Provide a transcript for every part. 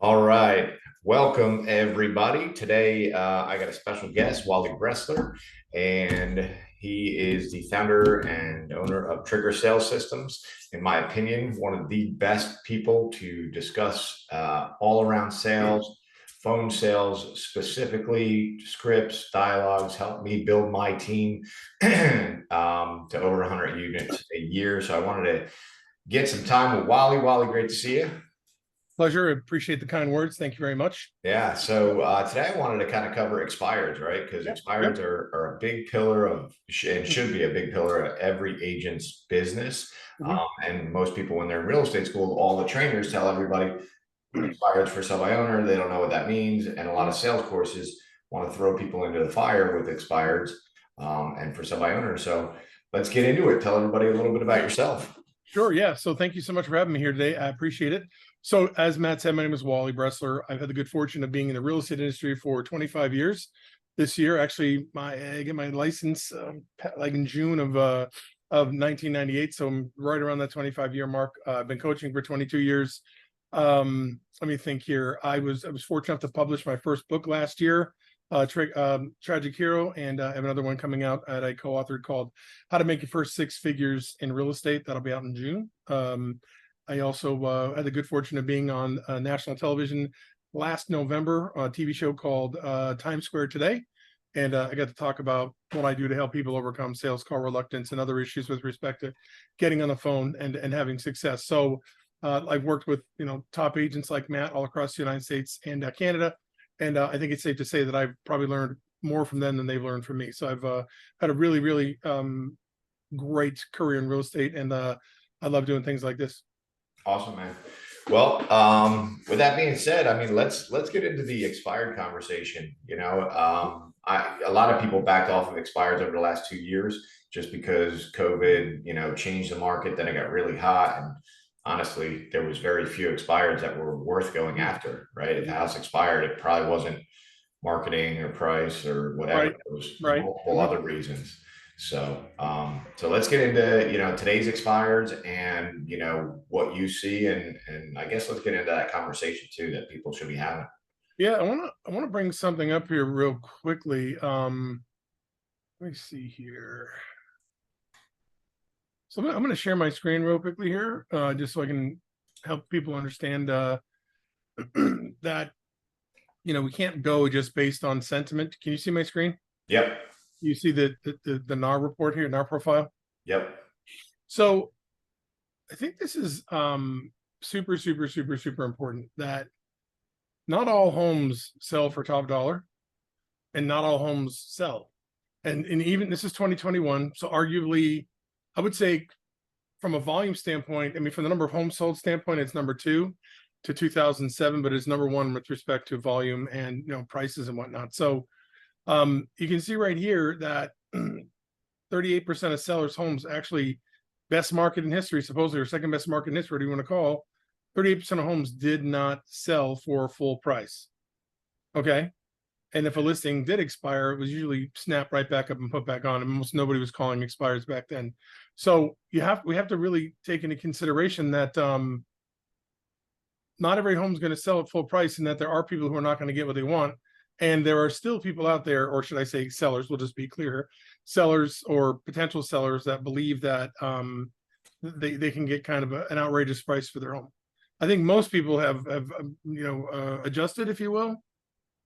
All right. Welcome, everybody. Today, I got a special guest, Wally Bressler, and he is the founder and owner of Trigger Sales Systems. In my opinion, one of the best people to discuss all around sales, phone sales, specifically scripts, dialogues, help me build my team to over 100 units a year. So I wanted to get some time with Wally. Wally, great to see you. Pleasure. Appreciate the kind words. Thank you very much. Yeah, so today I wanted to kind of cover expireds, right? Because Yep. expireds Yep. are a big pillar of, and should be a big pillar of every agent's business. Mhm. And most people, when they're in real estate school, all the trainers tell everybody expireds for sell by owner. They don't know what that means. And a lot of sales courses want to throw people into the fire with expireds and for sell by owner. So let's get into it. Tell everybody a little bit about yourself. Sure. Yeah. So thank you so much for having me here today. I appreciate it. So as Matt said, my name is Wally Bressler. I've had the good fortune of being in the real estate industry for 25 years. This year, actually, I get my license like in June of 1998. So I'm right around that 25-year mark. I've been coaching for 22 years. Let me think here. I was fortunate enough to publish my first book last year, Tragic Hero, and I have another one coming out that I co-authored called How to Make Your First Six Figures in Real Estate. That'll be out in June. I also had the good fortune of being on national television last November, a TV show called Times Square Today. And I got to talk about what I do to help people overcome sales call reluctance and other issues with respect to getting on the phone and having success. So I've worked with top agents like Matt all across the United States and Canada, and I think it's safe to say that I've probably learned more from them than they've learned from me. So I've had a really great career in real estate, and I love doing things like this. Awesome, man. Well, with that being said, I mean, let's get into the expired conversation. A lot of people backed off of expireds over the last 2 years just because COVID, changed the market. Then it got really hot, and honestly, there was very few expireds that were worth going after. Right? If the house expired, it probably wasn't marketing or price or whatever. Right, It was right. multiple Mhm. other reasons. So let's get into today's expires and what you see, and I guess let's get into that conversation too that people should be having. Yeah, I wanna bring something up here real quickly. Let me see here. So I'm gonna share my screen real quickly here, just so I can help people understand that we can't go just based on sentiment. Can you see my screen? Yep, You see the NAR report here, NAR profile. yep, So I think this is super important that not all homes sell for top dollar and not all homes sell. And even this is 2021. So arguably, I would say from a volume standpoint, I mean, from the number of homes sold standpoint, it's number two to 2007, but it's number one with respect to volume and prices and whatnot. So you can see right here that 38% of sellers' homes actually best market in history, supposedly, or second best market in history, what do you want to call? 38% of homes did not sell for full price. Okay. And if a listing did expire, it was usually snapped right back up and put back on. And almost nobody was calling expires back then. So we have to really take into consideration that not every home is going to sell at full price, and that there are people who are not going to get what they want. And there are still people out there, or should I say sellers, we'll just be clear, sellers or potential sellers that believe that they can get kind of an outrageous price for their home. I think most people have adjusted, if you will,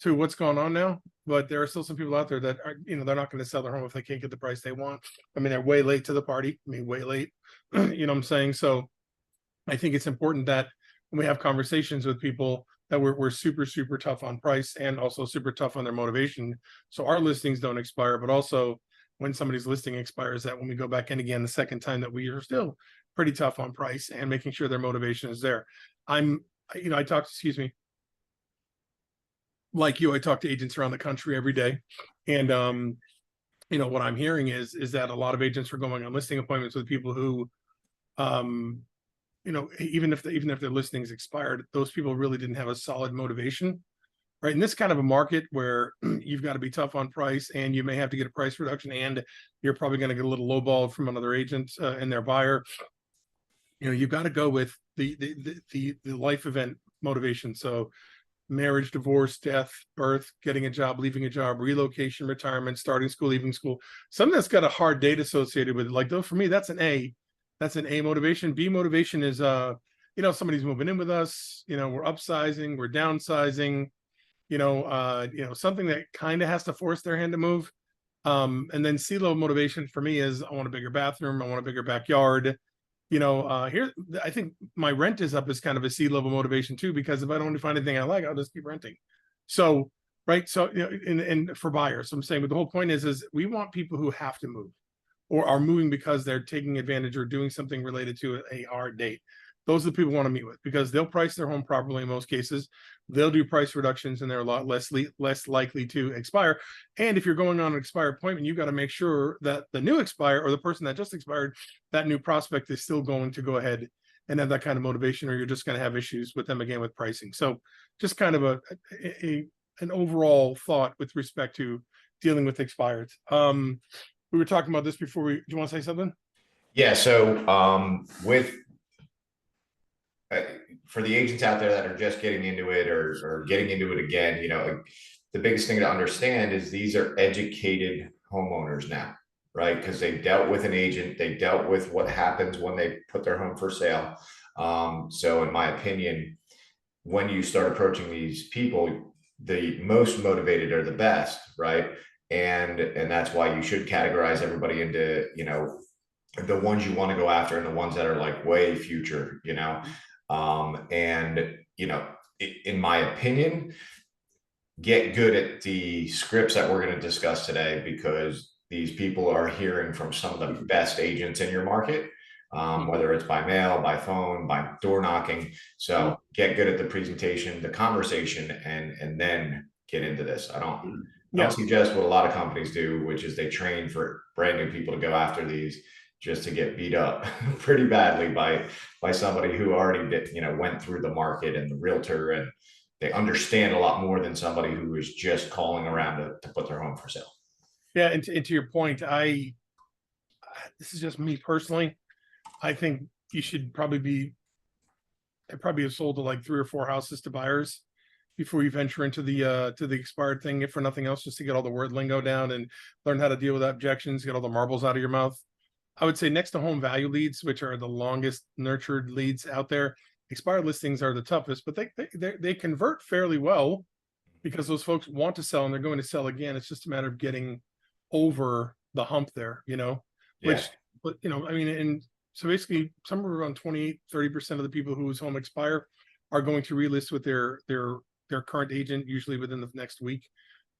to what's going on now. But there are still some people out there that are, they're not going to sell their home if they can't get the price they want. I mean, they're way late to the party. I mean, way late. You know what I'm saying? So I think it's important that when we have conversations with people that we're super tough on price and also super tough on their motivation. So our listings don't expire, but also when somebody's listing expires, that when we go back in again the second time, that we are still pretty tough on price and making sure their motivation is there. I talk, excuse me, like you, I talk to agents around the country every day. And what I'm hearing is that a lot of agents are going on listing appointments with people who even if their listings expired, those people really didn't have a solid motivation, right? In this kind of a market where you've got to be tough on price and you may have to get a price reduction, and you're probably going to get a little lowballed from another agent and their buyer, you've got to go with the life event motivation. So marriage, divorce, death, birth, getting a job, leaving a job, relocation, retirement, starting school, leaving school. Something that's got a hard date associated with it. Like, though, for me, that's an A. That's an A motivation. B motivation is somebody's moving in with us, we're upsizing, we're downsizing, something that kind of has to force their hand to move. And then C level motivation for me is I want a bigger bathroom, I want a bigger backyard. Here I think my rent is up is kind of a C level motivation too, because if I don't find anything I like, I'll just keep renting. So, right. So, and for buyers, I'm saying, but the whole point is we want people who have to move or are moving because they're taking advantage or doing something related to a hard date. Those are the people we want to meet with, because they'll price their home properly in most cases. They'll do price reductions and they're a lot less likely to expire. And if you're going on an expired appointment, you've got to make sure that the new expire or the person that just expired, that new prospect is still going to go ahead and have that kind of motivation, or you're just going to have issues with them again with pricing. So just kind of an overall thought with respect to dealing with expireds. We were talking about this before. Do you want to say something? Yeah. So with for the agents out there that are just getting into it or getting into it again, the biggest thing to understand is these are educated homeowners now, right? Because they dealt with an agent, they dealt with what happens when they put their home for sale. So in my opinion, when you start approaching these people, the most motivated are the best, right? And that's why you should categorize everybody into, the ones you want to go after and the ones that are like way future, and in my opinion, get good at the scripts that we're going to discuss today, because these people are hearing from some of the best agents in your market, whether it's by mail, by phone, by door knocking. So get good at the presentation, the conversation, and then get into this. I don't suggest what a lot of companies do, which is they train for brand new people to go after these, just to get beat up pretty badly by somebody who already went through the market and the realtor, and they understand a lot more than somebody who is just calling around to put their home for sale. Yeah, and to your point, this is just me personally. I think you should probably have sold to like 3 or 4 houses to buyers before you venture into the expired thing, if for nothing else, just to get all the word lingo down and learn how to deal with objections, get all the marbles out of your mouth. I would say next to home value leads, which are the longest nurtured leads out there, expired listings are the toughest, but they convert fairly well because those folks want to sell and they're going to sell again. It's just a matter of getting over the hump there, which, but I mean, and so basically somewhere around 28-30% of the people whose home expire are going to relist with their current agent, usually within the next week.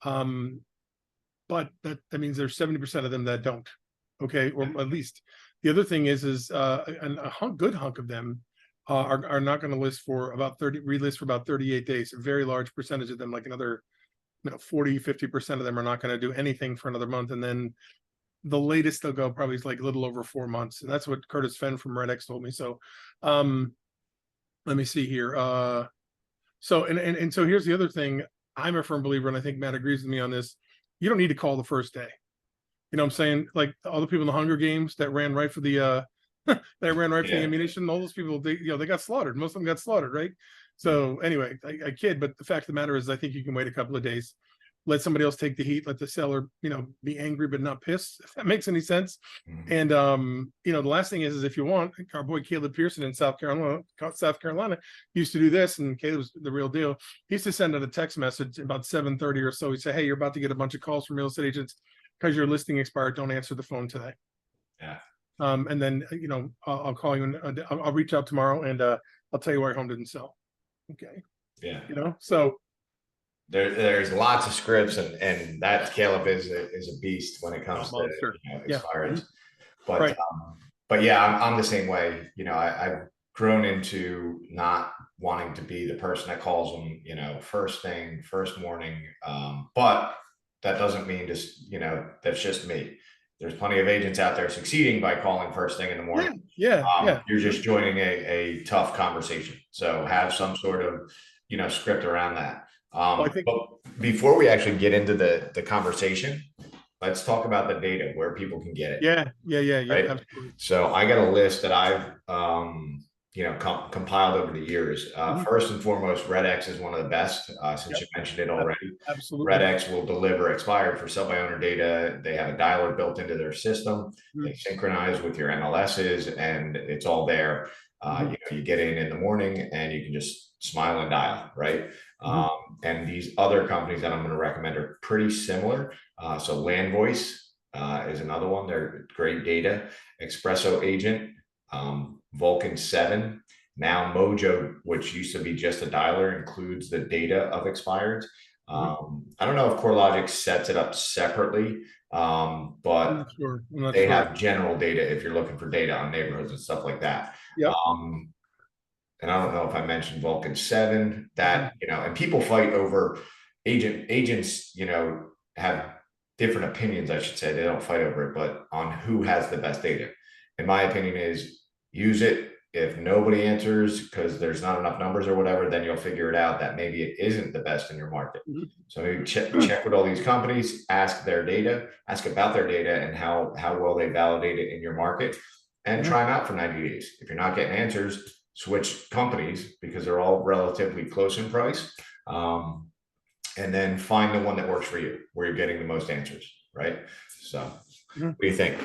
But that means there's 70% of them that don't. Okay, or at least the other thing is a good hunk of them are not going to relist for about 38 days. A very large percentage of them, like another 40-50% of them, are not going to do anything for another month, and then the latest they'll go probably is like a little over 4 months, and that's what Curtis Fenn from Red X told me. So let me see here. So here's the other thing. I'm a firm believer, and I think Matt agrees with me on this. You don't need to call the first day. You know what I'm saying? Like all the people in the Hunger Games that ran right for the that ran right for the ammunition, all those people, they got slaughtered. Most of them got slaughtered, right? So anyway, I kid, but the fact of the matter is I think you can wait a couple of days, let somebody else take the heat, let the seller, be angry but not pissed, if that makes any sense. And the last thing is if you want, our boy Caleb Pearson in South Carolina used to do this, and Caleb's the real deal. He used to send out a text message about 7:30 or so. He'd say, hey, you're about to get a bunch of calls from real estate agents because your listing expired. Don't answer the phone today. Yeah. And then, I'll call you and I'll reach out tomorrow and I'll tell you why your home didn't sell. Okay. Yeah. So there's lots of scripts, and that Caleb is a beast when it comes to expireds. But but yeah, I'm the same way. I've grown into not wanting to be the person that calls them, first thing, first morning. But that doesn't mean just, that's just me. There's plenty of agents out there succeeding by calling first thing in the morning. Yeah. You're just joining a tough conversation. So have some sort of, script around that. But before we actually get into the conversation, let's talk about the data, where people can get it. Yeah. Right? Absolutely. So I got a list that I've compiled over the years. Mhm. First and foremost, RedX is one of the best, since Yep. you mentioned it Ab- already. Absolutely. RedX will deliver expired for sell by owner data. They have a dialer built into their system. They Mhm. synchronize with your MLSs, and it's all there. Mhm. You get in the morning, and you can just smile and dial, right? Mhm. And these other companies that I'm going to recommend are pretty similar. So Land Voice is another one. They're great data. Espresso Agent, Vulcan 7. Now Mojo, which used to be just a dialer, includes the data of expireds. Mhm. I don't know if CoreLogic sets it up separately, I'm but not sure. I'm not they sure. have general data if you're looking for data on neighborhoods and stuff like that. Yep. Um, and I don't know if I mentioned Vulcan 7, that, Mhm. and people fight over agents, have different opinions, I should say. They don't fight over it, but on who has the best data. In my opinion, is use it. If nobody answers because there's not enough numbers or whatever, then you'll figure it out that maybe it isn't the best in your market. Mhm. So maybe check with all these companies, ask their data, ask about their data and how well they validate it in your market, and Mhm. try them out for 90 days. If you're not getting answers, switch companies because they're all relatively close in price. And then find the one that works for you, where you're getting the most answers, right? So, what Mhm. do you think?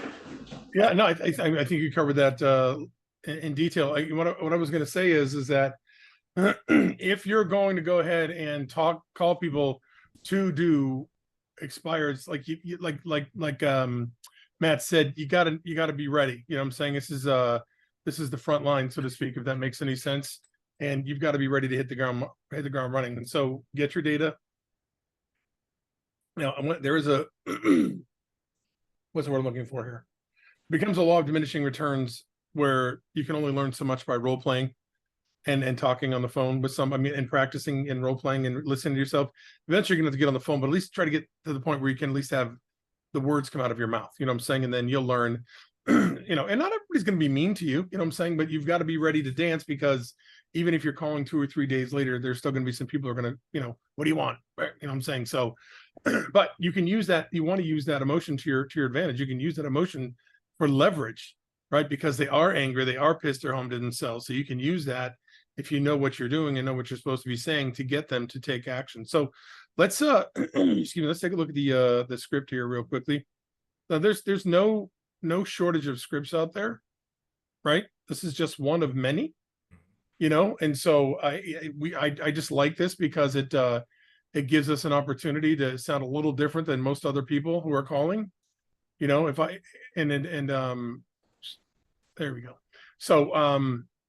Yeah, no, I think you covered that in detail. What I was going to say is that if you're going to go ahead and call people to do expires, like Matt said, you gotta be ready. You know what I'm saying? This is the front line, so to speak, if that makes any sense. And you've got to be ready to hit the ground running. And so get your data. Now, there is a what's the word I'm looking for here? Becomes a law of diminishing returns where you can only learn so much by role playing and talking on the phone with and practicing and role playing and listening to yourself. Eventually, you're gonna have to get on the phone, but at least try to get to the point where you can at least have the words come out of your mouth. You know what I'm saying? And then you'll learn. And not everybody's gonna be mean to you. You know what I'm saying? But you've got to be ready to dance, because even if you're calling 2 or 3 days later, there's still gonna be some people who are gonna, what do you want? Right? You know what I'm saying? So, but you can use that. You want to use that emotion to your advantage. You can use that emotion for leverage, right? Because they are angry, they are pissed, their home didn't sell. So you can use that if you know what you're doing and know what you're supposed to be saying to get them to take action. So let's excuse me, let's take a look at the script here real quickly. Now there's no shortage of scripts out there, right? This is just one of many, and so I just like this because it gives us an opportunity to sound a little different than most other people who are calling. If I and there we go. So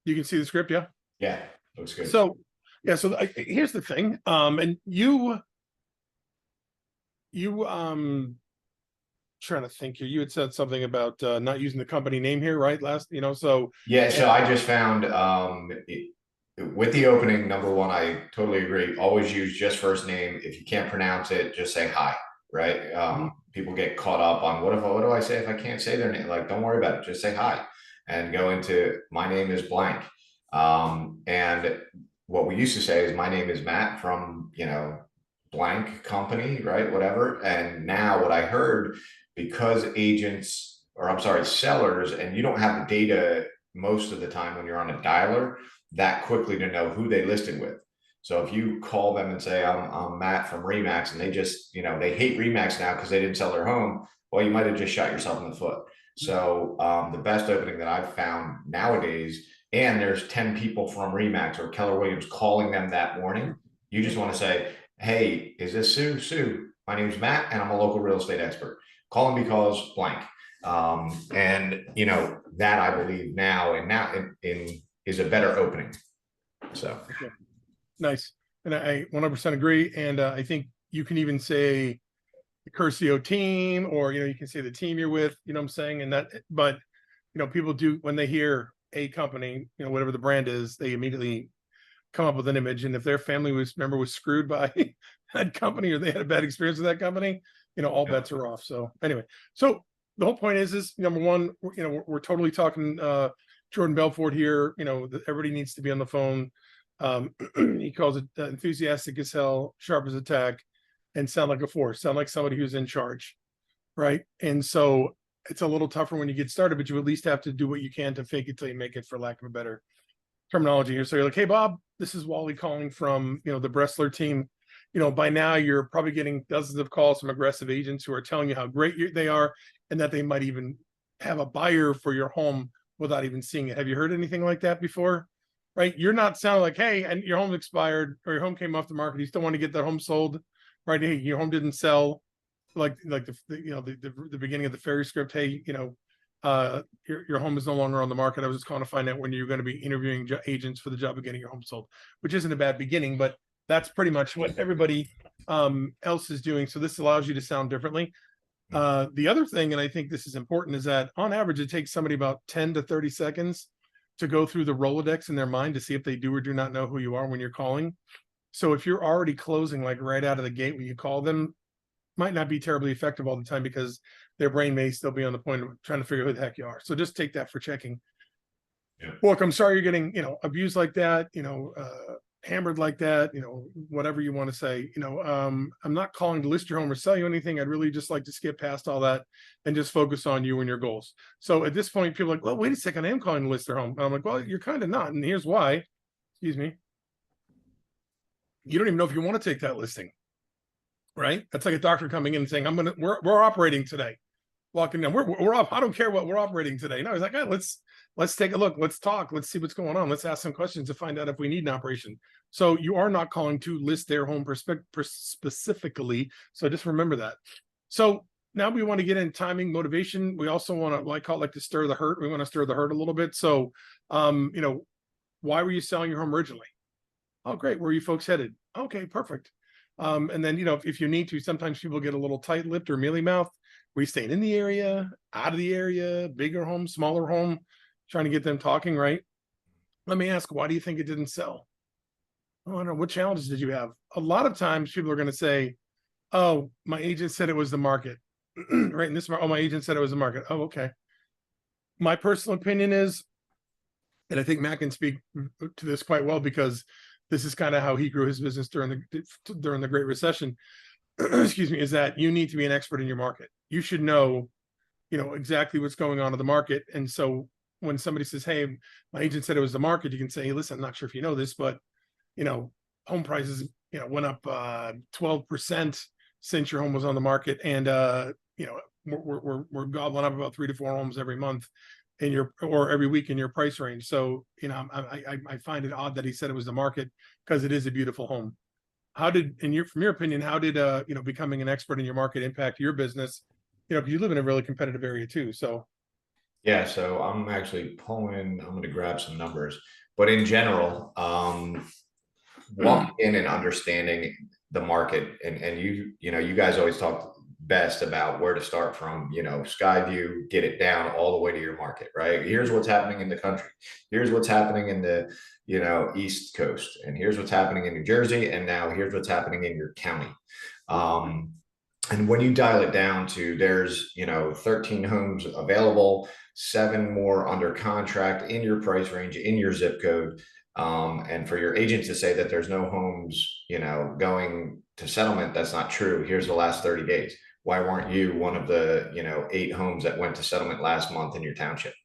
you can see the script, yeah. Yeah, looks good. So yeah, so here's the thing. And you trying to think here. You had said something about not using the company name here, right? Last, so Yeah, and so I just found with the opening, number one, I totally agree. Always use just first name. If you can't pronounce it, just say hi, right? Mhm. People get caught up on what do I say if I can't say their name? Like, don't worry about it. Just say hi and go into my name is blank. And what we used to say is my name is Matt from, blank company, right? Whatever. And now what I heard, because agents, or I'm sorry, sellers, and you don't have the data most of the time when you're on a dialer that quickly to know who they listed with. So if you call them and say, I'm Matt from Remax, and they just, they hate Remax now because they didn't sell their home, well, you might have just shot yourself in the foot. So the best opening that I've found nowadays, and there's 10 people from Remax or Keller Williams calling them that morning, you just want to say, hey, is this Sue? Sue, my name's Matt, and I'm a local real estate expert. Call them because blank. And that I believe now in is a better opening. So Okay. Nice. And I 100% agree. And I think you can even say the Curcio team, or you can say the team you're with. You know what I'm saying? And that, but people do, when they hear a company, whatever the brand is, they immediately come up with an image. And if their family was screwed by that company, or they had a bad experience with that company, all bets are off. So anyway, so the whole point is number one, we're totally talking Jordan Belfort here. Everybody needs to be on the phone. He calls it enthusiastic as hell, sharp as a tack, and sound like a force, sound like somebody who's in charge, right? And so it's a little tougher when you get started, but you at least have to do what you can to fake it till you make it, for lack of a better terminology here. So you're like, hey, Bob, this is Wally calling from, the Bressler team. By now you're probably getting dozens of calls from aggressive agents who are telling you how great they are and that they might even have a buyer for your home without even seeing it. Have you heard anything like that before? Right? You're not sounding like, hey, and your home's expired or your home came off the market. You still want to get that home sold, right? Hey, your home didn't sell. Like the beginning of the fairy script. Hey, your home is no longer on the market. I was just calling to find out when you're going to be interviewing agents for the job of getting your home sold, which isn't a bad beginning, but that's pretty much what everybody else is doing. So this allows you to sound differently. The other thing, and I think this is important, is that on average, it takes somebody about 10 to 30 seconds to go through the Rolodex in their mind to see if they do or do not know who you are when you're calling. So if you're already closing like right out of the gate when you call them, might not be terribly effective all the time because their brain may still be on the point of trying to figure out who the heck you are. So just take that for checking. Yeah. Look, I'm sorry you're getting, abused like that, hammered like that, whatever you want to say. I'm not calling to list your home or sell you anything. I'd really just like to skip past all that and just focus on you and your goals. So at this point, people are like, well, wait a second, I am calling to list their home. And I'm like, well, you're kind of not. And here's why. Excuse me. You don't even know if you want to take that listing. Right? That's like a doctor coming in and saying, we're operating today. Walking down, we're up. I don't care what we're operating today. No, he's like, hey, let's take a look. Let's talk. Let's see what's going on. Let's ask some questions to find out if we need an operation. So you are not calling to list their home specifically. So just remember that. So now we want to get in timing, motivation. We also want to to stir the hurt. We want to stir the hurt a little bit. So, why were you selling your home originally? Oh, great. Where are you folks headed? Okay, perfect. And then, if you need to, sometimes people get a little tight-lipped or mealy-mouthed. Were you staying in the area, out of the area, bigger home, smaller home, trying to get them talking, right? Let me ask, why do you think it didn't sell? Oh, I don't know. What challenges did you have? A lot of times people are going to say, oh, my agent said it was the market, right? And my agent said it was the market. Oh, okay. My personal opinion is, and I think Matt can speak to this quite well because this is kind of how he grew his business during the Great Recession. Excuse me, is that you need to be an expert in your market. You should know, exactly what's going on in the market. And so when somebody says, hey, my agent said it was the market, you can say, hey, listen, I'm not sure if you know this, but, home prices, went up 12% since your home was on the market. And, we're gobbling up about 3 to 4 homes every month or every week in your price range. So, I find it odd that he said it was the market because it is a beautiful home. From your opinion, how did becoming an expert in your market impact your business? Because you live in a really competitive area too. So Yeah, so I'm going to grab some numbers, but in general, walking in and understanding the market and you guys always talk best about where to start from, Skyview, get it down all the way to your market, right? Here's what's happening in the country. Here's what's happening in the, East Coast, and here's what's happening in New Jersey. And now here's what's happening in your county. And when you dial it down to there's, 13 homes available, 7 more under contract in your price range, in your zip code. And for your agent to say that there's no homes, going to settlement, that's not true. Here's the last 30 days. Why weren't you one of the, 8 homes that went to settlement last month in your township?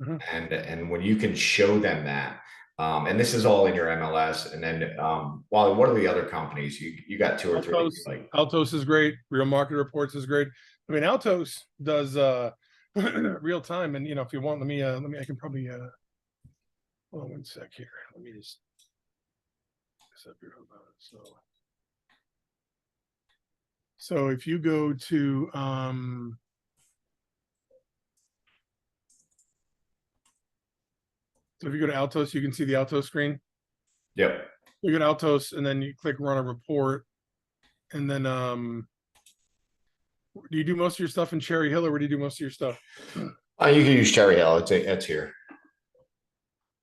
And when you can show them that, and this is all in your MLS, and then Wally, what are the other companies? You got 2 or 3 Altos, like Altos is great. Real Market Reports is great. I mean, Altos does real time, and if you want, I can probably hold on one sec here. Let me just this up here. Hold on. So if you go to so if you go to Altos, you can see the Altos screen. Yep. You go to Altos and then you click run a report. And then do you do most of your stuff in Cherry Hill or where do you do most of your stuff? You can use Cherry Hill. It's here.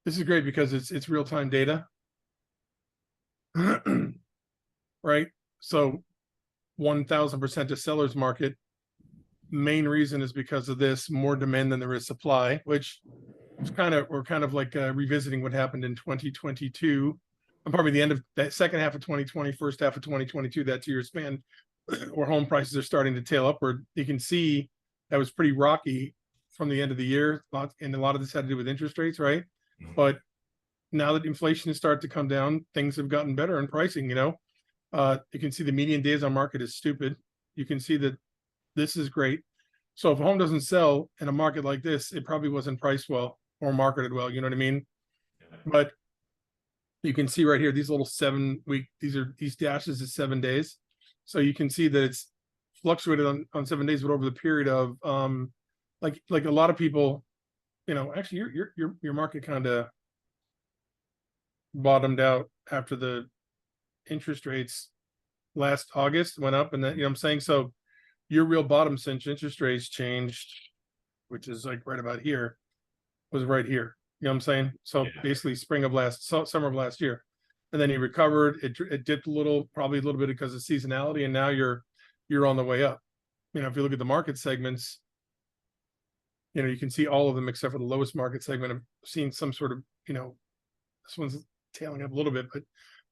This is great because it's real-time data. Right? So 1000% to seller's market. Main reason is because of this more demand than there is supply, which is we're kind of like revisiting what happened in 2022. And probably the end of that second half of 2020, first half of 2022, that 2-year span where home prices are starting to tail upward. You can see that was pretty rocky from the end of the year. And a lot of this had to do with interest rates, right? But now that inflation has started to come down, things have gotten better in pricing, you know. You can see the median days on market is stupid. You can see that this is great. So if a home doesn't sell in a market like this, it probably wasn't priced well or marketed well, you know what I mean? But you can see right here, these little 7-week, these dashes is 7 days. So you can see that it's fluctuated on 7 days, but over the period of like a lot of people, you know, actually your market kind of bottomed out after the interest rates last August went up, and then, you know what I'm saying? So your real bottom since interest rates changed, which is like right about here, was right here. You know what I'm saying? So Yeah. basically summer of last year. And then he recovered. It dipped a little, probably a little bit because of seasonality, and now you're on the way up. You know, if you look at the market segments, you know, you can see all of them except for the lowest market segment have seen some sort of, you know, this one's tailing up a little bit, but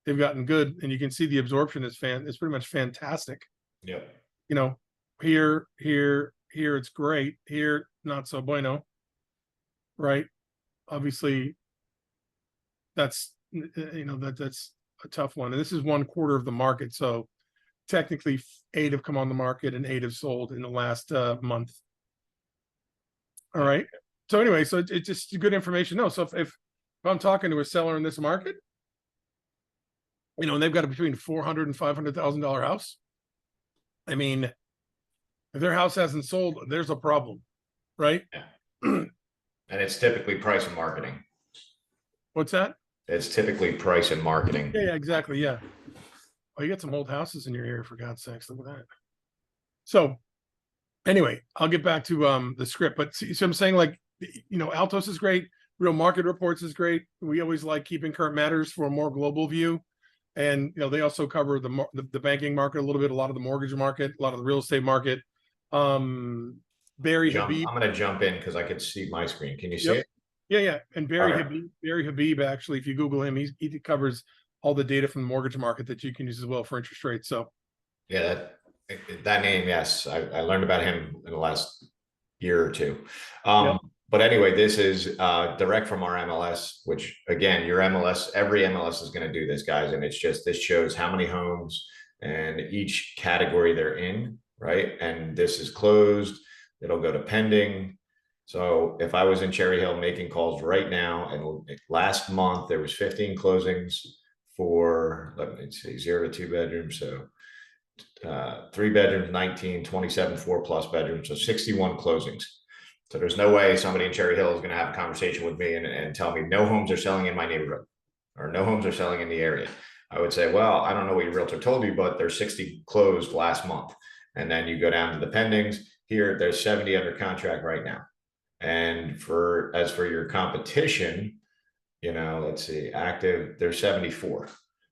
they've gotten good, and you can see the absorption is pretty much fantastic. Yep. You know, here it's great. Here, not so bueno. Right? Obviously, that's you know, that's a tough one. And this is 1/4 of the market. So technically 8 have come on the market and 8 have sold in the last month. All right. So anyway, so it's just good information. No, so if I'm talking to a seller in this market, you know, and they've got a between $400,000 and $500,000 house. I mean, if their house hasn't sold, there's a problem, right? Yeah. And it's typically price and marketing. What's that? It's typically price and marketing. Yeah, exactly. Yeah. Oh, you got some old houses in your area, for God's sakes. Look at that. So anyway, I'll get back to the script, but see, so I'm saying, like, you know, Altos is great. Real Market Reports is great. We always like keeping current matters for a more global view. And, you know, they also cover the banking market a little bit, a lot of the mortgage market, a lot of the real estate market. Barry Habib. I'm going to jump in because I can see my screen. Can you see Yep. it? Yeah. And Barry All right. Habib, actually, if you Google him, he covers all the data from the mortgage market that you can use as well for interest rates. So Yeah, that name, yes. I learned about him in the last year or two. Yep. But anyway, this is direct from our MLS, which again, your MLS, every MLS is going to do this, guys. And it's just, this shows how many homes and each category they're in, right? And this is closed. It'll go to pending. So if I was in Cherry Hill making calls right now, and last month there was 15 closings for, let me see, 0 to 2 bedrooms. So 3 bedrooms, 19, 27, 4+ bedrooms. So 61 closings. So there's no way somebody in Cherry Hill is going to have a conversation with me and tell me no homes are selling in my neighborhood or no homes are selling in the area. I would say, well, I don't know what your realtor told you, but there's 60 closed last month. And then you go down to the pendings. Here, there's 70 under contract right now. And as for your competition, you know, let's see, active, there's 74.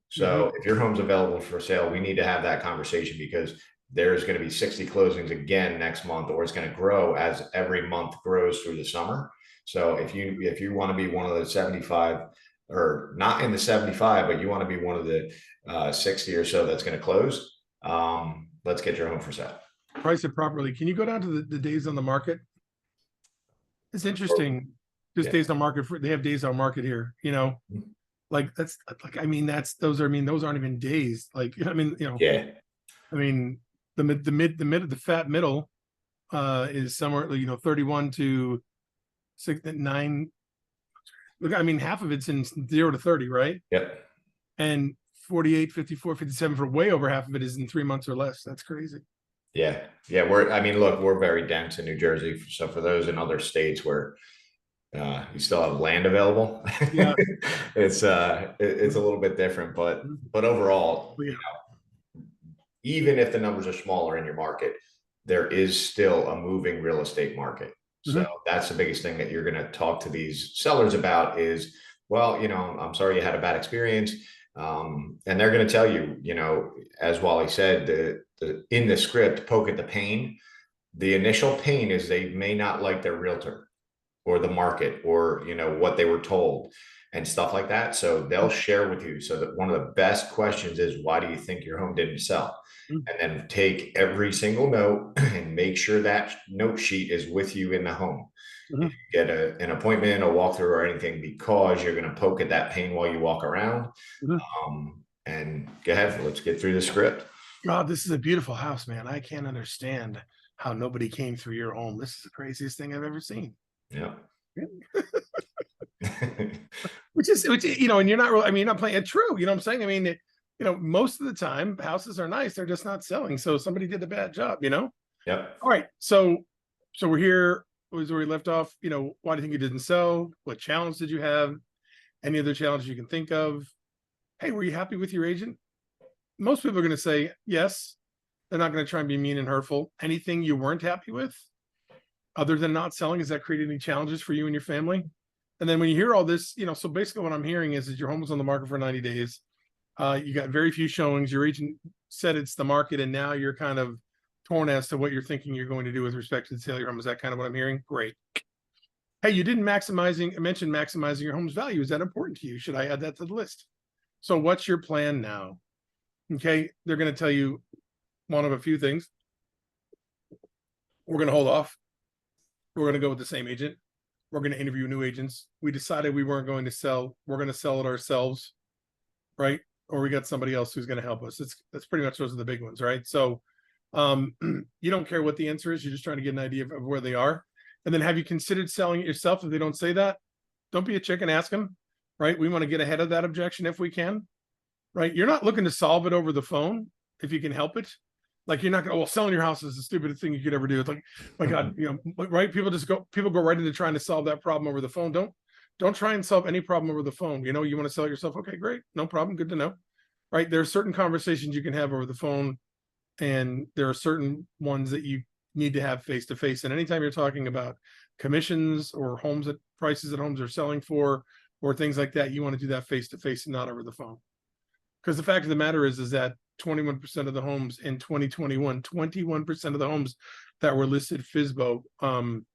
So if your home's available for sale, we need to have that conversation, because there's going to be 60 closings again next month, or it's going to grow as every month grows through the summer. So if you want to be one of the 75, or not in the 75, but you want to be one of the 60 or so that's going to close, let's get your home for sale. Price it properly. Can you go down to the days on the market? It's interesting. Just days on market, they have days on market here, you know, like that's like, I mean, those aren't even days. Like, I mean, you know, Yeah. I mean, the fat middle is somewhere, you know, 31 to 9. Look, I mean, half of it's in 0 to 30, right? Yep. And 48, 54, 57 for way over half of it is in 3 months or less. That's crazy. Yeah. I mean, look, we're very dense in New Jersey. So for those in other states where you still have land available, Yeah. it's a little bit different, but overall, Yeah. you know, even if the numbers are smaller in your market, there is still a moving real estate market. So that's the biggest thing that you're going to talk to these sellers about is, well, you know, I'm sorry you had a bad experience. And they're going to tell you, you know, as Wally said, in the script, poke at the pain. The initial pain is they may not like their realtor or the market, or, you know, what they were told and stuff like that. So they'll share with you. So that one of the best questions is, why do you think your home didn't sell? And then take every single note and make sure that note sheet is with you in the home. Mhm. Get an appointment, a walkthrough, or anything, because you're going to poke at that pain while you walk around. Mhm. And go ahead, let's get through the script. God, this is a beautiful house, man. I can't understand how nobody came through your home. This is the craziest thing I've ever seen. Yeah. Which and you're not really, I mean, you're not playing it true. You know what I'm saying? I mean, most of the time houses are nice, they're just not selling. So somebody did a bad job. Yep. All right. So we're here, was where we left off. Why do you think you didn't sell? What challenge did you have? Any other challenges you can think of? Hey, were you happy with your agent? Most people are going to say yes. They're not going to try and be mean and hurtful. Anything you weren't happy with, other than not selling, has that created any challenges for you and your family? And then when you hear all this, so basically what I'm hearing is that your home was on the market for 90 days. You got very few showings. Your agent said it's the market, and now you're kind of torn as to what you're thinking you're going to do with respect to the sale of your home. Is that kind of what I'm hearing? Great. Hey, you didn't mention maximizing your home's value. Is that important to you? Should I add that to the list? So what's your plan now? Okay, they're going to tell you one of a few things. We're going to hold off. We're going to go with the same agent. We're going to interview new agents. We decided we weren't going to sell. We're going to sell it ourselves, right? Or we got somebody else who's going to help us. That's pretty much, those are the big ones, right? So you don't care what the answer is. You're just trying to get an idea of where they are. And then, have you considered selling it yourself? If they don't say that, don't be a chicken, ask them, right? We want to get ahead of that objection if we can, right? You're not looking to solve it over the phone if you can help it. Like, you're not going to, well, selling your house is the stupidest thing you could ever do. It's like, my God, right? People go right into trying to solve that problem over the phone. Don't try and solve any problem over the phone. You want to sell it yourself. Okay, great. No problem. Good to know. Right. There are certain conversations you can have over the phone, and there are certain ones that you need to have face to face. And anytime you're talking about commissions or homes at prices that homes are selling for, or things like that, you want to do that face to face and not over the phone. Because the fact of the matter is that 21% of the homes in 2021, 21% of the homes that were listed FSBO, pardon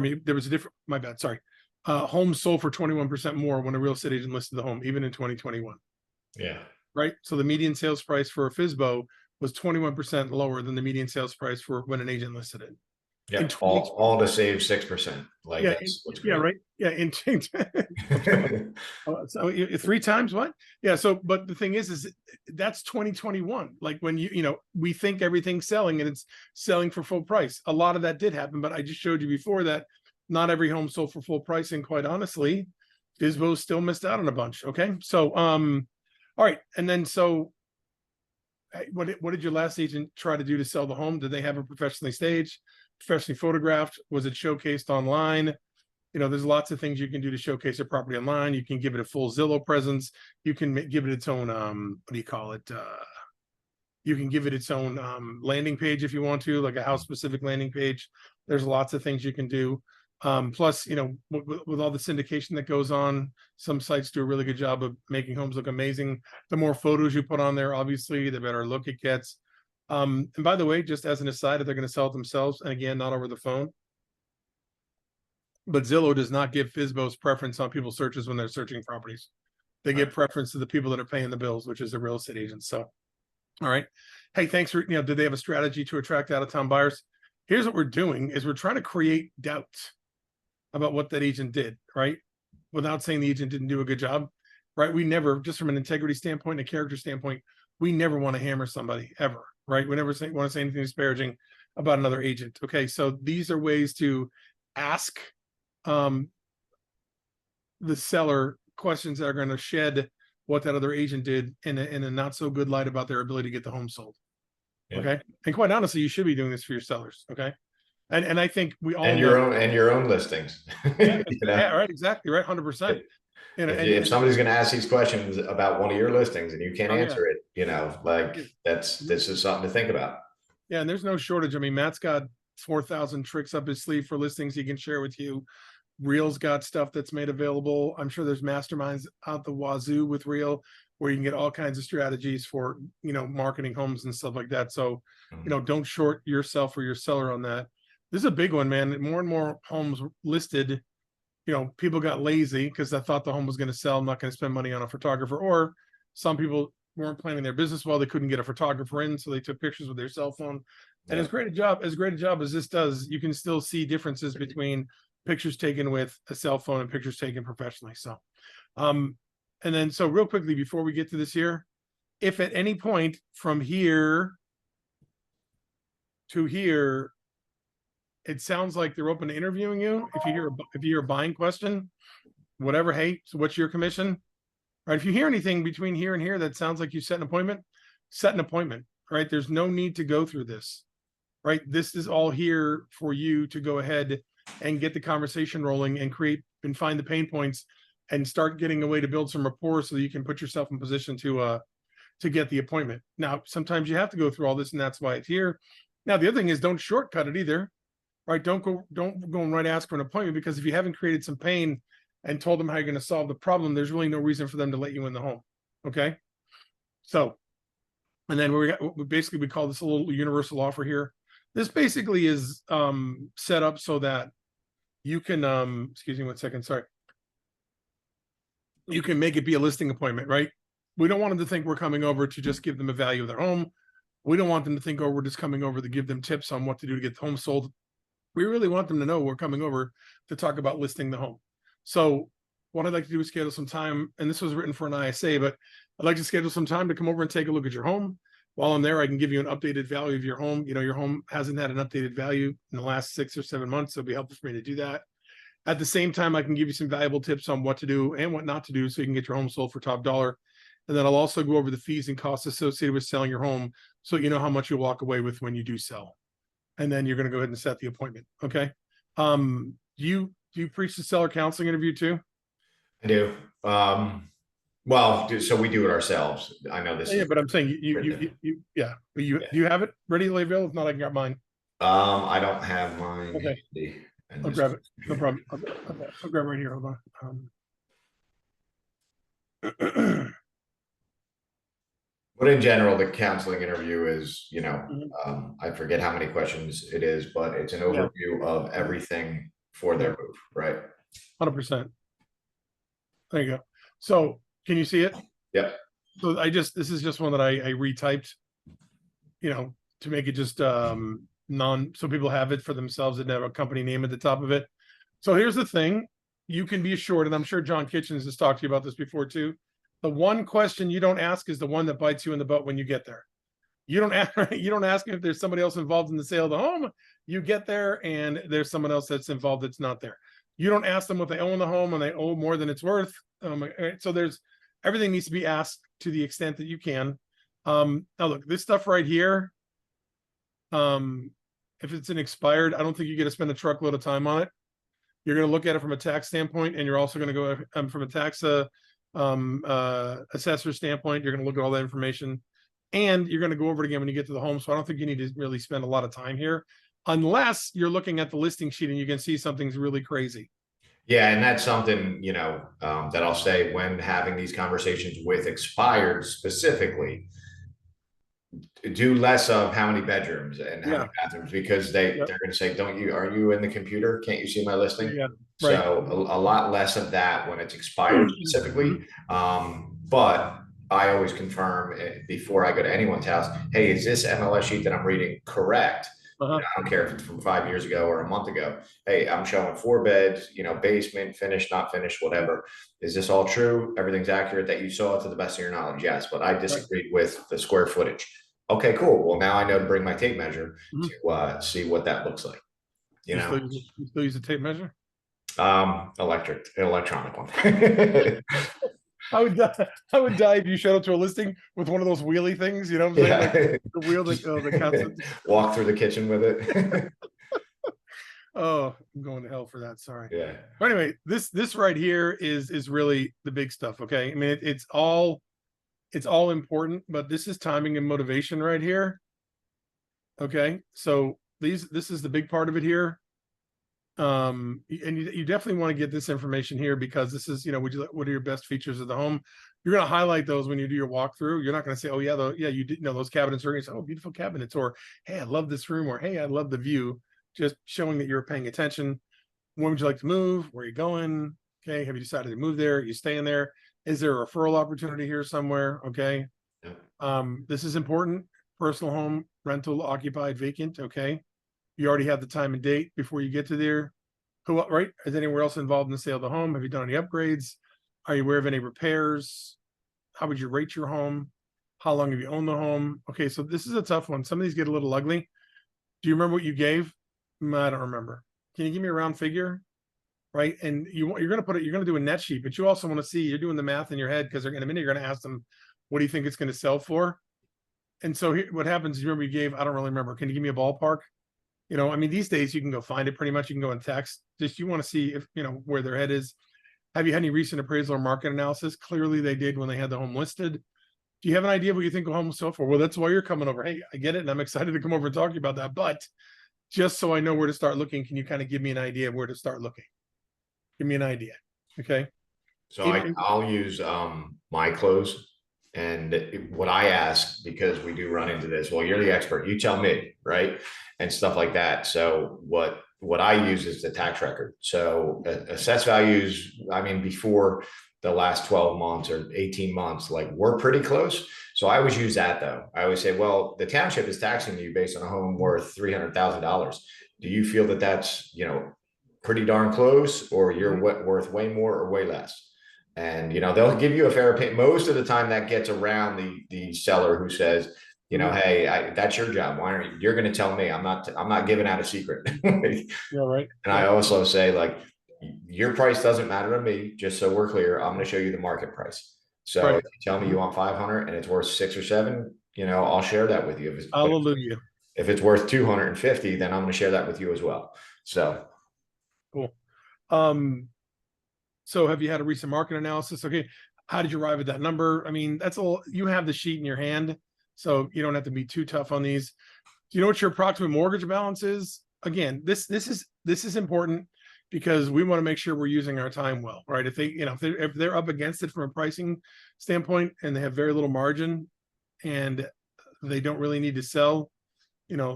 me, there was a different, my bad, sorry. Homes sold for 21% more when a real estate agent listed the home, even in 2021. Yeah. Right. So the median sales price for a FSBO was 21% lower than the median sales price for when an agent listed it. Yeah. All to save 6%. Like, Yeah, that's what's yeah, great. right. Yeah, so 3 times what? Yeah. So, but the thing is that's 2021. Like, when we think everything's selling and it's selling for full price. A lot of that did happen, but I just showed you before that not every home sold for full price. And quite honestly, FSBO still missed out on a bunch. Okay. So, all right. And then, so what did your last agent try to do to sell the home? Did they have it professionally staged, professionally photographed? Was it showcased online? There's lots of things you can do to showcase a property online. You can give it a full Zillow presence. You can give it its own, what do you call it? You can give it its own landing page if you want to, like a house specific landing page. There's lots of things you can do. Plus, with all the syndication that goes on, some sites do a really good job of making homes look amazing. The more photos you put on there, obviously, the better look it gets. And by the way, just as an aside, if they're going to sell it themselves, and again, not over the phone, but Zillow does not give FSBO's preference on people's searches when they're searching properties. They give preference to the people that are paying the bills, which is the real estate agents. So, all right. Hey, thanks for, did they have a strategy to attract out-of-town buyers? Here's what we're doing is we're trying to create doubt about what that agent did, right? Without saying the agent didn't do a good job, right? We never, just from an integrity standpoint and a character standpoint, we never want to hammer somebody ever, right? We never want to say anything disparaging about another agent. Okay, so these are ways to ask the seller questions that are going to shed what that other agent did in a not so good light about their ability to get the home sold. Yeah. Okay, and quite honestly, you should be doing this for your sellers. Okay. And I think we all and your own listings. Yeah, yeah, right, exactly, right, 100%. If somebody's going to ask these questions about one of your listings and you can't answer it, this is something to think about. Yeah, and there's no shortage. I mean, Matt's got 4,000 tricks up his sleeve for listings he can share with you. Real's got stuff that's made available. I'm sure there's masterminds out the wazoo with Real where you can get all kinds of strategies for marketing homes and stuff like that. So don't short yourself or your seller on that. This is a big one, man. More and more homes listed, people got lazy because I thought the home was going to sell. I'm not going to spend money on a photographer. Or some people weren't planning their business well. They couldn't get a photographer in, so they took pictures with their cell phone. And Yeah. as great a job as this does, you can still see differences between pictures taken with a cell phone and pictures taken professionally. So, and then so real quickly before we get to this here, if at any point from here to here, it sounds like they're open to interviewing you. If you hear a buying question, whatever, hey, so what's your commission? Right. If you hear anything between here and here that sounds like you set an appointment, set an appointment. Right. There's no need to go through this. Right. This is all here for you to go ahead and get the conversation rolling and create and find the pain points and start getting a way to build some rapport so that you can put yourself in position to get the appointment. Now, sometimes you have to go through all this, and that's why it's here. Now, the other thing is don't shortcut it either. Right. Don't go and right ask for an appointment, because if you haven't created some pain and told them how you're going to solve the problem, there's really no reason for them to let you in the home. Okay. So, and then we basically call this a little universal offer here. This basically is set up so that you can, excuse me 1 second, sorry. You can make it be a listing appointment, right? We don't want them to think we're coming over to just give them a value of their home. We don't want them to think, oh, we're just coming over to give them tips on what to do to get the home sold. We really want them to know we're coming over to talk about listing the home. So what I'd like to do is schedule some time, and this was written for an ISA, but I'd like to schedule some time to come over and take a look at your home. While I'm there, I can give you an updated value of your home. You know, your home hasn't had an updated value in the last 6 or 7 months, so it'd be helpful for me to do that. At the same time, I can give you some valuable tips on what to do and what not to do so you can get your home sold for top dollar. And then I'll also go over the fees and costs associated with selling your home so you know how much you'll walk away with when you do sell. And then you're going to go ahead and set the appointment. Okay. Do you preach the seller counseling interview too? I do. Well, so we do it ourselves. I know this Yeah, is but I'm saying yeah. But do you have it ready, Layville? If not, I can grab mine. I don't have mine Okay. handy. I'll grab it. No problem. I'll grab right here. Hold on. But in general, the counseling interview is, Mhm. I forget how many questions it is, but it's an Yeah, overview of everything for their yeah, move, right? 100%. There you go. So can you see it? Yep. So this is just one that I retyped, to make it just so people have it for themselves and have a company name at the top of it. So here's the thing. You can be assured, and I'm sure John Kitchens has talked to you about this before too. The one question you don't ask is the one that bites you in the butt when you get there. You don't ask, you don't ask if there's somebody else involved in the sale of the home. You get there and there's someone else that's involved that's not there. You don't ask them if they own the home and they owe more than it's worth. So everything needs to be asked to the extent that you can. Now look, this stuff right here, if it's an expired, I don't think you get to spend a truckload of time on it. You're going to look at it from a tax standpoint, and you're also going to go from a tax assessor standpoint. You're going to look at all that information, and you're going to go over it again when you get to the home. So I don't think you need to really spend a lot of time here, unless you're looking at the listing sheet and you can see something's really crazy. Yeah, and that's something, that I'll say when having these conversations with expired specifically, do less of how many bedrooms and how Yeah. many bathrooms, because Yep. they're going to say, are you in the computer? Can't you see my listing? Yeah. Right. So a lot less of that when it's expired Mhm. specifically. But I always confirm before I go to anyone's house, hey, is this MLS sheet that I'm reading correct? Uh-huh. I don't care if it's from 5 years ago or a month ago. Hey, I'm showing 4 beds, basement, finished, not finished, whatever. Is this all true? Everything's accurate that you saw it to the best of your knowledge? Yes, but I Right. disagreed with the square footage. Okay, cool. Well, now I know to bring my tape measure Mhm. to see what that looks like. You know, You still use a tape measure? electronic one. I would die if you showed up to a listing with one of those wheelie things. You know what I'm saying? Like Yeah. the wheel that counts. Walk through the kitchen with it. Oh, I'm going to hell for that. Sorry. Yeah. But anyway, this right here is really the big stuff. Okay. I mean, it's all important, but this is timing and motivation right here. Okay. So this is the big part of it here. And you definitely want to get this information here, because this is, what are your best features of the home? You're going to highlight those when you do your walkthrough. You're not going to say, oh yeah, you did know those cabinets are, going to say, oh, beautiful cabinets, or hey, I love this room, or hey, I love the view. Just showing that you're paying attention. When would you like to move? Where are you going? Okay. Have you decided to move there? Are you staying there? Is there a referral opportunity here somewhere? Okay. This is important. Personal home, rental, occupied, vacant. Okay. You already have the time and date before you get to there. Who, right? Is anywhere else involved in the sale of the home? Have you done any upgrades? Are you aware of any repairs? How would you rate your home? How long have you owned the home? Okay, so this is a tough one. Some of these get a little ugly. Do you remember what you gave? I don't remember. Can you give me a round figure? Right. And you're going to put it, you're going to do a net sheet, but you also want to see, you're doing the math in your head because they're in a minute, you're going to ask them, what do you think it's going to sell for? And so here, what happens, you remember you gave, I don't really remember. Can you give me a ballpark? I mean, these days you can go find it pretty much. You can go in text. Just you want to see if, where their head is. Have you had any recent appraisal or market analysis? Clearly they did when they had the home listed. Do you have an idea of what you think the home will sell for? Well, that's why you're coming over. Hey, I get it. And I'm excited to come over and talk to you about that. But just so I know where to start looking, can you kind of give me an idea of where to start looking? Give me an idea. Okay. So I'll use my close. And what I ask, because we do run into this, well, you're the expert, you tell me, right? And stuff like that. So what I use is the tax record. So assessed values, I mean, before the last 12 months or 18 months, like we're pretty close. So I always use that though. I always say, well, the township is taxing you based on a home worth $300,000. Do you feel that that's, pretty darn close, or you're worth way more or way less? And they'll give you a fair opinion. Most of the time that gets around the seller who says, hey, that's your job. Why aren't you're going to tell me? I'm not giving out a secret. Yeah, right. And I also say, like, your price doesn't matter to me, just so we're clear. I'm going to show you the market price. So Right. if you tell me you want 500 and it's worth 6 or 7, I'll share that with you. Hallelujah. If it's worth 250, then I'm going to share that with you as well. So cool. So have you had a recent market analysis? Okay. How did you arrive at that number? I mean, that's all, you have the sheet in your hand, so you don't have to be too tough on these. Do you know what your approximate mortgage balance is? Again, this is important because we want to make sure we're using our time well, right? If they, if they're up against it from a pricing standpoint and they have very little margin and they don't really need to sell,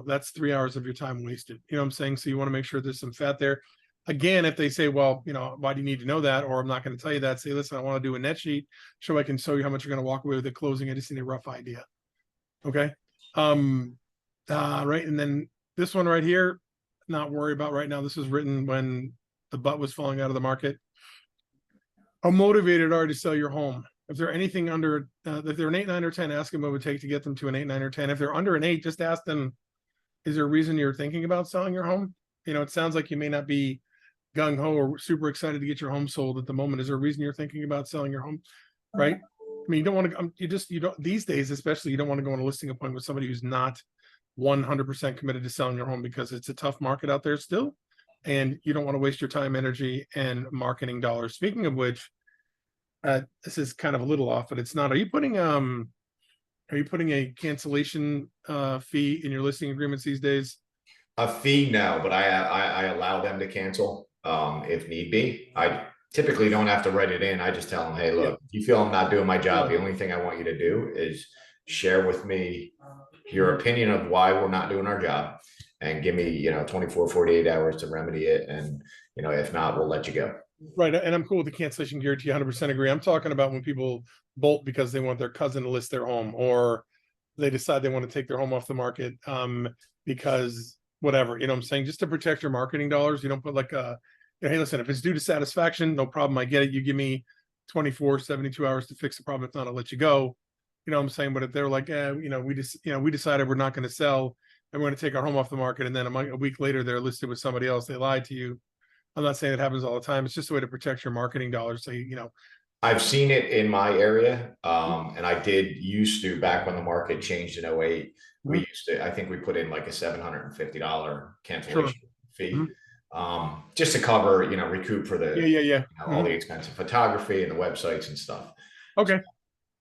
that's 3 hours of your time wasted. You know what I'm saying? So you want to make sure there's some fat there. Again, if they say, well, why do you need to know that? Or I'm not going to tell you that. Say, listen, I want to do a net sheet so I can show you how much you're going to walk away with at closing. I just need a rough idea. Okay. Right. And then this one right here, not worry about right now. This was written when the butt was falling out of the market. How motivated are you to sell your home? If they're anything under, if they're an 8, 9, or 10, ask them what it would take to get them to an 8, 9, or 10. If they're under an 8, just ask them, is there a reason you're thinking about selling your home? It sounds like you may not be gung-ho or super excited to get your home sold at the moment. Is there a reason you're thinking about selling your home? Right. I mean, you don't want to, you don't, these days, especially, you don't want to go on a listing appointment with somebody who's not 100% committed to selling your home because it's a tough market out there still. And you don't want to waste your time, energy, and marketing dollars. Speaking of which, this is kind of a little off, but it's not. Are you putting a cancellation fee in your listing agreements these days? a fee, no, but I allow them to cancel if need be. I typically don't have to write it in. I just tell them, hey, look, if you feel I'm not doing my job, the only thing I want you to do is share with me your opinion of why we're not doing our job and give me, 24, 48 hours to remedy it. And, if not, we'll let you go. Right. And I'm cool with the cancellation guarantee. 100% agree. I'm talking about when people bolt because they want their cousin to list their home, or they decide they want to take their home off the market because whatever, I'm saying, just to protect your marketing dollars. You don't put like hey, listen, if it's due to satisfaction, no problem. I get it. You give me 24, 72 hours to fix the problem. If not, I'll let you go. What I'm saying? But if they're like, we decided we're not going to sell and we're going to take our home off the market, and then a week later they're listed with somebody else, they lied to you. I'm not saying it happens all the time. It's just a way to protect your marketing dollars. So, I've seen it in my area. And I did used to, back when the market changed in 08, we used to, I think we put in like a $750 cancellation fee. Just to cover, recoup for the, all the expensive photography and the websites and stuff. Okay.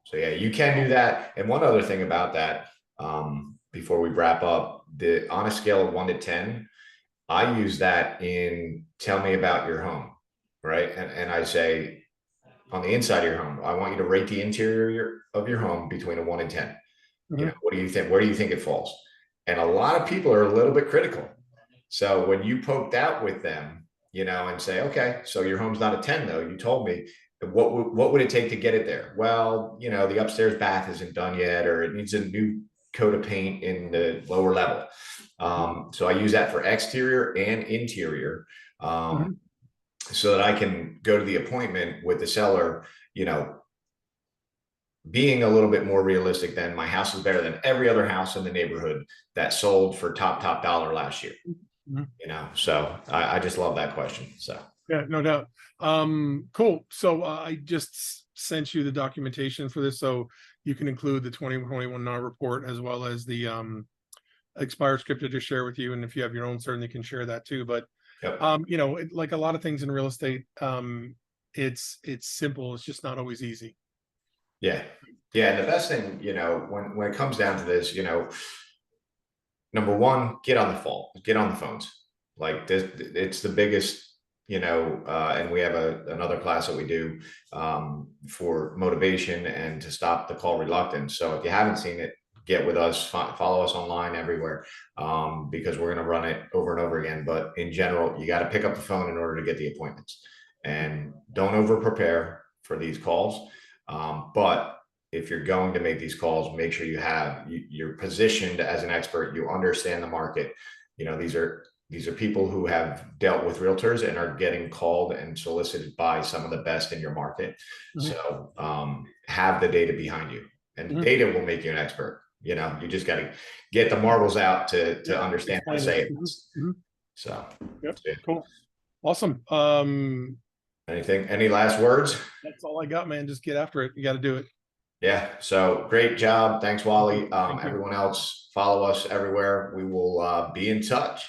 So yeah, you can do that. And one other thing about that, before we wrap up, on a scale of 1 to 10, I use that in tell me about your home, right? And I say, on the inside of your home, I want you to rate the interior of your home between a 1 and 10. What do you think? Where do you think it falls? And a lot of people are a little bit critical. So when you poke that with them, and say, okay, so your home's not a 10 though, you told me, what would it take to get it there? Well, the upstairs bath isn't done yet, or it needs a new coat of paint in the lower level. So I use that for exterior and interior, Mhm. so that I can go to the appointment with the seller, being a little bit more realistic than my house is better than every other house in the neighborhood that sold for top dollar last year. Mhm. So I just love that question. So Yeah, no doubt. Cool. So I just sent you the documentation for this, so you can include the 2021 report as well as the expired script to just share with you. And if you have your own, certainly can share that too. But yep. like a lot of things in real estate, it's simple. It's just not always easy. Yeah. Yeah. And the best thing, when it comes down to this, number one, get on the phones. Like this, it's the biggest, and we have another class that we do for motivation and to stop the call reluctance. So if you haven't seen it, get with us, follow us online everywhere, because we're going to run it over and over again. But in general, you got to pick up the phone in order to get the appointments, and don't over prepare for these calls. But if you're going to make these calls, make sure you're positioned as an expert. You understand the market. These are people who have dealt with realtors and are getting called and solicited by some of the best in your market. Mhm. So have the data behind you, and the Mhm. data will make you an expert. You just got to get the marbles out to Yeah, understand how to explain it. say it. Mhm. Mhm. So Yep. yeah. Cool. Awesome. Any last words? That's all I got, man. Just get after it. You got to do it. Yeah. So great job. Thanks, Thank you. Wally. Thank you. Everyone else, follow us everywhere. We will be in touch.